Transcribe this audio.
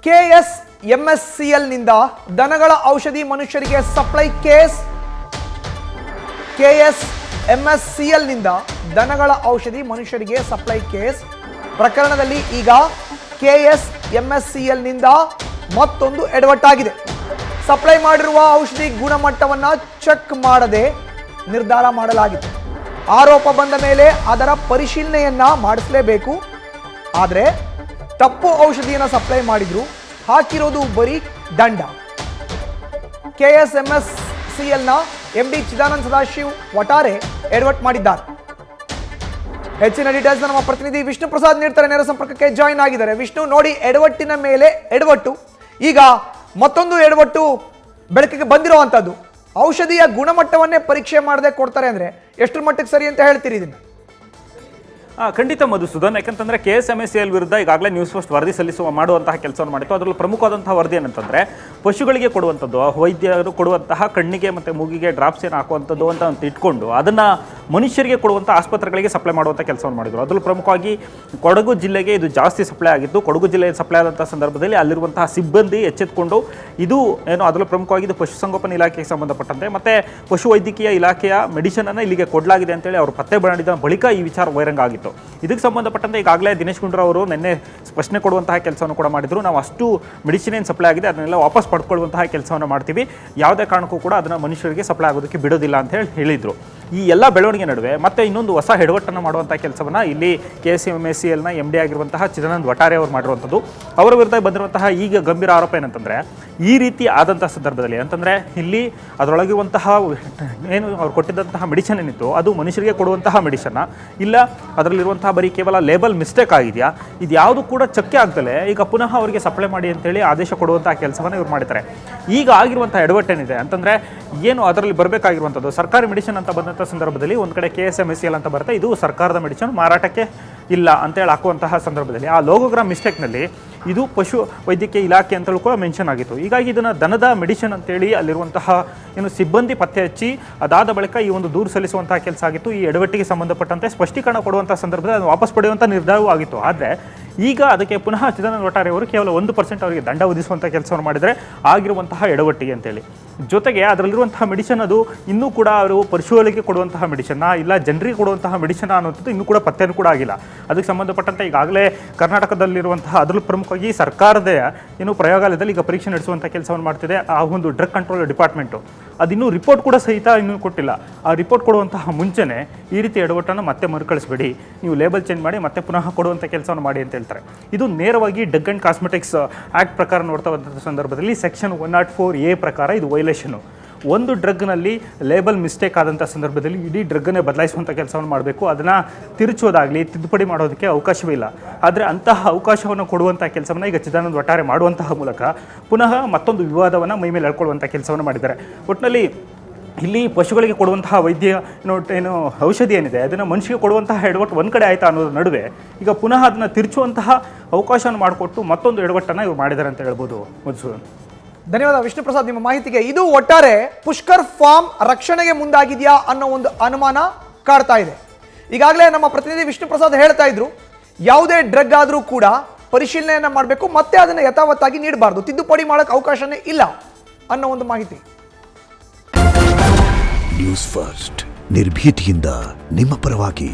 KSMSCL ನಿಂದ ದನಗಳ ಔಷಧಿ ಮನುಷ್ಯರಿಗೆ ಸಪ್ಲೈ ಕೇಸ್. KSMSCL ನಿಂದ ದನಗಳ ಔಷಧಿ ಮನುಷ್ಯರಿಗೆ ಸಪ್ಲೈ ಕೇಸ್ ಪ್ರಕರಣದಲ್ಲಿ ಈಗ KSMSCL ನಿಂದ ಮತ್ತೊಂದು ಎಡವಟ್ಟಾಗಿದೆ. ಸಪ್ಲೈ ಮಾಡಿರುವ ಔಷಧಿ ಗುಣಮಟ್ಟವನ್ನು ಚೆಕ್ ಮಾಡದೆ ನಿರ್ಧಾರ ಮಾಡಲಾಗಿದೆ. ಆರೋಪ ಬಂದ ಮೇಲೆ ಅದರ ಪರಿಶೀಲನೆಯನ್ನ ಮಾಡಿಸಲೇಬೇಕು. ಆದರೆ ತಪ್ಪು ಔಷಧಿಯನ್ನು ಸಪ್ಲೈ ಮಾಡಿದ್ರು, ಹಾಕಿರೋದು ಬರೀ ದಂಡ. KSMSCLನ MD ಚಿದಾನಂದ ಸದಾಶಿವ್ ಒಟ್ಟಾರೆ ಎಡವಟ್ಟು ಮಾಡಿದ್ದಾರೆ. ಹೆಚ್ಚಿನ ಡೀಟೇಲ್ಸ್ ನಮ್ಮ ಪ್ರತಿನಿಧಿ ವಿಷ್ಣು ಪ್ರಸಾದ್ ನೀಡ್ತಾರೆ, ನೇರ ಸಂಪರ್ಕಕ್ಕೆ ಜಾಯಿನ್ ಆಗಿದ್ದಾರೆ. ವಿಷ್ಣು, ನೋಡಿ, ಎಡವಟ್ಟಿನ ಮೇಲೆ ಎಡವಟ್ಟು, ಈಗ ಮತ್ತೊಂದು ಎಡವಟ್ಟು ಬೆಳಕಿಗೆ ಬಂದಿರುವಂತದ್ದು. ಔಷಧಿಯ ಗುಣಮಟ್ಟವನ್ನೇ ಪರೀಕ್ಷೆ ಮಾಡದೆ ಕೊಡ್ತಾರೆ ಅಂದ್ರೆ ಎಷ್ಟರ ಮಟ್ಟಿಗೆ ಸರಿ ಅಂತ ಹೇಳ್ತೀರಿ ಇದನ್ನ? ಖಂಡಿತ ಮಧುಸೂದನ್, ಯಾಕಂತಂದ್ರೆ KSMSCL ವಿರುದ್ಧ ಈಗಾಗಲೇ ನ್ಯೂಸ್ ಫಸ್ಟ್ ವರದಿ ಮಾಡುವಂತಹ ಕೆಲಸವನ್ನು ಮಾಡಿತ್ತು. ಅದರಲ್ಲಿ ಪ್ರಮುಖವಾದಂತಹ ವರದಿ ಏನಂತಂದ್ರೆ ಪಶುಗಳಿಗೆ ಕೊಡುವಂಥದ್ದು, ವೈದ್ಯರು ಕೊಡುವಂತಹ ಕಣ್ಣಿಗೆ ಮತ್ತು ಮೂಗಿಗೆ ಡ್ರಾಪ್ಸ್ ಏನು ಹಾಕುವಂಥದ್ದು ಅಂತ ಇಟ್ಕೊಂಡು ಅದನ್ನ ಮನುಷ್ಯರಿಗೆ ಕೊಡುವಂಥ ಆಸ್ಪತ್ರೆಗಳಿಗೆ ಸಪ್ಲೈ ಮಾಡುವಂಥ ಕೆಲಸವನ್ನು ಮಾಡಿದರು. ಅದರಲ್ಲಿ ಪ್ರಮುಖವಾಗಿ ಕೊಡಗು ಜಿಲ್ಲೆಗೆ ಇದು ಜಾಸ್ತಿ ಸಪ್ಲೈ ಆಗಿತ್ತು. ಕೊಡಗು ಜಿಲ್ಲೆಗೆ ಸಪ್ಲೈ ಆದಂಥ ಸಂದರ್ಭದಲ್ಲಿ ಅಲ್ಲಿರುವಂತಹ ಸಿಬ್ಬಂದಿ ಎಚ್ಚೆತ್ತುಕೊಂಡು ಇದು ಏನು ಅದರಲ್ಲಿ ಪ್ರಮುಖವಾಗಿ ಇದು ಪಶುಸಂಗೋಪನಾ ಇಲಾಖೆಗೆ ಸಂಬಂಧಪಟ್ಟಂತೆ ಮತ್ತು ಪಶುವೈದ್ಯಕೀಯ ಇಲಾಖೆಯ ಮೆಡಿಸಿನನ್ನು ಇಲ್ಲಿಗೆ ಕೊಡಲಾಗಿದೆ ಅಂತೇಳಿ ಅವರು ಪತ್ತೆ ಮಾಡಿದ ಬಳಿಕ ಈ ವಿಚಾರ ವೈರಂಗ ಆಗಿತ್ತು. ಇದಕ್ಕೆ ಸಂಬಂಧಪಟ್ಟಂತೆ ಈಗಾಗಲೇ ದಿನೇಶ್ ಗುಂಡೂರಾವ್ ಅವರು ನಿನ್ನೆ ಸ್ಪಷ್ಟನೆ ಕೊಡುವಂತಹ ಕೆಲಸವನ್ನು ಕೂಡ ಮಾಡಿದ್ರು. ನಾವು ಅಷ್ಟು ಮೆಡಿಸಿನ್ ಏನು ಸಪ್ಲೈ ಆಗಿದೆ ಅದನ್ನೆಲ್ಲ ವಾಪಸ್ ಪಡ್ಕೊಳ್ಳುವಂತಹ ಕೆಲಸವನ್ನು ಮಾಡ್ತೀವಿ, ಯಾವುದೇ ಕಾರಣಕ್ಕೂ ಕೂಡ ಅದನ್ನು ಮನುಷ್ಯರಿಗೆ ಸಪ್ಲೈ ಆಗೋದಕ್ಕೆ ಬಿಡೋದಿಲ್ಲ ಅಂತ ಹೇಳಿದ್ರು. ಈ ಎಲ್ಲ ಬೆಳವಣಿಗೆ ನಡುವೆ ಮತ್ತೆ ಇನ್ನೊಂದು ಹೊಸ ಎಡವಟ್ಟನ್ನು ಮಾಡುವಂಥ ಕೆಲಸವನ್ನು ಇಲ್ಲಿ KSMSCLನ MD ಆಗಿರುವಂತಹ ಚಿದಾನಂದ ಒಟ್ಟಾರೆ ಅವರು ಮಾಡಿರುವಂಥದ್ದು. ಅವರ ವಿರುದ್ಧ ಬಂದಿರುವಂತಹ ಈಗ ಗಂಭೀರ ಆರೋಪ ಏನಂತಂದರೆ, ಈ ರೀತಿ ಆದಂಥ ಸಂದರ್ಭದಲ್ಲಿ ಅಂತಂದರೆ ಇಲ್ಲಿ ಅದರೊಳಗಿರುವಂತಹ ಏನು ಅವ್ರು ಕೊಟ್ಟಿದ್ದಂತಹ ಮೆಡಿಸಿನ್ ಏನಿತ್ತು ಅದು ಮನುಷ್ಯರಿಗೆ ಕೊಡುವಂತಹ ಮೆಡಿಸನ್ನ ಇಲ್ಲ, ಅದರಲ್ಲಿರುವಂತಹ ಬರೀ ಕೇವಲ ಲೇಬಲ್ ಮಿಸ್ಟೇಕ್ ಆಗಿದೆಯಾ, ಇದು ಯಾವುದು ಕೂಡ ಚಕ್ಕೆ ಆಗ್ದಲೇ ಈಗ ಪುನಃ ಅವರಿಗೆ ಸಪ್ಲೈ ಮಾಡಿ ಅಂತೇಳಿ ಆದೇಶ ಕೊಡುವಂತಹ ಕೆಲಸವನ್ನು ಇವ್ರು ಮಾಡಿದ್ದಾರೆ. ಈಗ ಆಗಿರುವಂಥ ಎಡವಟ್ಟೇನಿದೆ ಅಂತಂದರೆ ಏನು ಅದರಲ್ಲಿ ಬರಬೇಕಾಗಿರುವಂಥದ್ದು ಸರ್ಕಾರಿ ಮೆಡಿಸಿನ್ ಅಂತ ಬಂದಂಥ ಸಂದರ್ಭದಲ್ಲಿ ಒಂದು ಕಡೆ KSMSCL ಅಂತ ಬರುತ್ತೆ, ಇದು ಸರ್ಕಾರದ ಮೆಡಿಸಿನ್ ಮಾರಾಟಕ್ಕೆ ಇಲ್ಲ ಅಂತೇಳಿ ಹಾಕುವಂತಹ ಸಂದರ್ಭದಲ್ಲಿ ಆ ಲೋಗೋಗ್ರಾಮ್ ಮಿಸ್ಟೇಕ್ನಲ್ಲಿ ಇದು ಪಶು ವೈದ್ಯಕೀಯ ಇಲಾಖೆ ಅಂತಲೂ ಕೂಡ ಮೆನ್ಷನ್ ಆಗಿತ್ತು. ಹೀಗಾಗಿ ಇದನ್ನು ದನದ ಮೆಡಿಸಿನ್ ಅಂತೇಳಿ ಅಲ್ಲಿರುವಂತಹ ಏನು ಸಿಬ್ಬಂದಿ ಪತ್ತೆ ಹಚ್ಚಿ ಅದಾದ ಬಳಿಕ ಈ ಒಂದು ದೂರು ಸಲ್ಲಿಸುವಂತಹ ಕೆಲಸ ಆಗಿತ್ತು. ಈ ಎಡವಟ್ಟಿಗೆ ಸಂಬಂಧಪಟ್ಟಂತೆ ಸ್ಪಷ್ಟೀಕರಣ ಕೊಡುವಂಥ ಸಂದರ್ಭದಲ್ಲಿ ಅದನ್ನು ವಾಪಸ್ ಪಡೆಯುವಂಥ ನಿರ್ಧಾರವೂ ಆಗಿತ್ತು. ಆದರೆ ಈಗ ಅದಕ್ಕೆ ಪುನಃ ಚಿದಾನಂದ ಒಟ್ಟಾರೆ ಅವರು ಕೇವಲ 1% ಅವರಿಗೆ ದಂಡ ವಿಧಿಸುವಂಥ ಕೆಲಸವನ್ನು ಮಾಡಿದರೆ ಆಗಿರುವಂತಹ ಎಡವಟ್ಟಿಗೆ ಅಂತೇಳಿ. ಜೊತೆಗೆ ಅದರಲ್ಲಿರುವಂತಹ ಮೆಡಿಸಿನ್ ಅದು ಇನ್ನೂ ಕೂಡ ಅವರು ಪರಿಶೋಧನೆಗೆ ಕೊಡುವಂತಹ ಮೆಡಿಸಿನ್ನ ಇಲ್ಲ ಜನರಿಗೆ ಕೊಡುವಂತಹ ಮೆಡಿಸಿನ್ ಅನ್ನುವಂಥದ್ದು ಇನ್ನೂ ಕೂಡ ಪತ್ತೆನೂ ಕೂಡ ಆಗಿಲ್ಲ. ಅದಕ್ಕೆ ಸಂಬಂಧಪಟ್ಟಂತೆ ಈಗಾಗಲೇ ಕರ್ನಾಟಕದಲ್ಲಿರುವಂತಹ ಅದರಲ್ಲೂ ಪ್ರಮುಖವಾಗಿ ಸರ್ಕಾರದ ಏನು ಪ್ರಯೋಗಾಲಯದಲ್ಲಿ ಈಗ ಪರೀಕ್ಷೆ ನಡೆಸುವಂಥ ಕೆಲಸವನ್ನು ಮಾಡ್ತಿದೆ ಆ ಒಂದು ಡ್ರಗ್ ಕಂಟ್ರೋಲ್ ಡಿಪಾರ್ಟ್ಮೆಂಟು. ಅದಿನ್ನೂ ರಿಪೋರ್ಟ್ ಕೂಡ ಸಹಿತ ಇನ್ನೂ ಕೊಟ್ಟಿಲ್ಲ. ಆ ರಿಪೋರ್ಟ್ ಕೊಡುವಂತಹ ಮುಂಚೆನೇ ಈ ರೀತಿ ಎಡವಟ್ಟನ್ನು ಮತ್ತೆ ಮರುಕಳಿಸಬೇಡಿ, ನೀವು ಲೇಬಲ್ ಚೇಂಜ್ ಮಾಡಿ ಮತ್ತೆ ಪುನಃ ಕೊಡುವಂಥ ಕೆಲಸವನ್ನು ಮಾಡಿ ಅಂತ ಹೇಳ್ತಾರೆ. ಇದು ನೇರವಾಗಿ ಡ್ರಗ್ ಆ್ಯಂಡ್ ಕಾಸ್ಮೆಟಿಕ್ಸ್ ಆ್ಯಕ್ಟ್ ಪ್ರಕಾರ ನೋಡ್ತಾ ಬಂದಂಥ ಸಂದರ್ಭದಲ್ಲಿ ಸೆಕ್ಷನ್ 104A ಪ್ರಕಾರ ಇದು ವೈಲೇಷನು. ಒಂದು ಡ್ರಗ್ನಲ್ಲಿ ಲೇಬಲ್ ಮಿಸ್ಟೇಕ್ ಆದಂಥ ಸಂದರ್ಭದಲ್ಲಿ ಇಡೀ ಡ್ರಗ್ಗನ್ನೇ ಬದಲಾಯಿಸುವಂಥ ಕೆಲಸವನ್ನು ಮಾಡಬೇಕು, ಅದನ್ನು ತಿರುಚೋದಾಗಲಿ ತಿದ್ದುಪಡಿ ಮಾಡೋದಕ್ಕೆ ಅವಕಾಶವೇ ಇಲ್ಲ. ಆದರೆ ಅಂತಹ ಅವಕಾಶವನ್ನು ಕೊಡುವಂಥ ಕೆಲಸವನ್ನು ಈಗ ಚಿದಾನಂದ ಒಟ್ಟಾರೆ ಮಾಡುವಂತಹ ಮೂಲಕ ಪುನಃ ಮತ್ತೊಂದು ವಿವಾದವನ್ನು ಮೈ ಮೇಲೆ ಎಳ್ಕೊಳ್ಳುವಂಥ ಕೆಲಸವನ್ನು ಮಾಡಿದ್ದಾರೆ. ಒಟ್ಟಿನಲ್ಲಿ ಇಲ್ಲಿ ಪಶುಗಳಿಗೆ ಕೊಡುವಂತಹ ಏನು ಔಷಧಿ ಏನಿದೆ ಅದನ್ನು ಮನುಷ್ಯರಿಗೆ ಕೊಡುವಂತಹ ಎಡವಟ್ಟು ಒಂದು ಕಡೆ ಆಯಿತಾ ಅನ್ನೋದ್ರ ನಡುವೆ ಈಗ ಪುನಃ ಅದನ್ನು ತಿರುಚುವಂತಹ ಅವಕಾಶವನ್ನು ಮಾಡಿಕೊಟ್ಟು ಮತ್ತೊಂದು ಎಡವಟ್ಟನ್ನು ಇವರು ಮಾಡಿದ್ದಾರೆ ಅಂತ ಹೇಳ್ಬೋದು. ಮಧುಸೂದನ್, ಧನ್ಯವಾದ ವಿಷ್ಣು ಪ್ರಸಾದ್ ನಿಮ್ಮ ಮಾಹಿತಿಗೆ. ಇದು ಒಟ್ಟಾರೆ ಪುಷ್ಕರ್ ಫಾರ್ಮ್ ರಕ್ಷಣೆಗೆ ಮುಂದಾಗಿದೆಯಾ ಅನ್ನೋ ಒಂದು ಅನುಮಾನ ಕಾಡ್ತಾ ಇದೆ. ಈಗಾಗಲೇ ನಮ್ಮ ಪ್ರತಿನಿಧಿ ವಿಷ್ಣು ಪ್ರಸಾದ್ ಹೇಳ್ತಾ ಇದ್ರು, ಯಾವುದೇ ಡ್ರಗ್ ಆದರೂ ಕೂಡ ಪರಿಶೀಲನೆಯನ್ನ ಮಾಡಬೇಕು, ಮತ್ತೆ ಅದನ್ನು ಯಥಾವತ್ತಾಗಿ ನೀಡಬಾರ್ದು, ತಿದ್ದುಪಡಿ ಮಾಡೋಕ್ಕೆ ಅವಕಾಶನೇ ಇಲ್ಲ ಅನ್ನೋ ಒಂದು ಮಾಹಿತಿ. ನ್ಯೂಸ್ ಫಸ್ಟ್ ನಿರ್ಭೀತಿಯಿಂದ ನಿಮ್ಮ ಪರವಾಗಿ.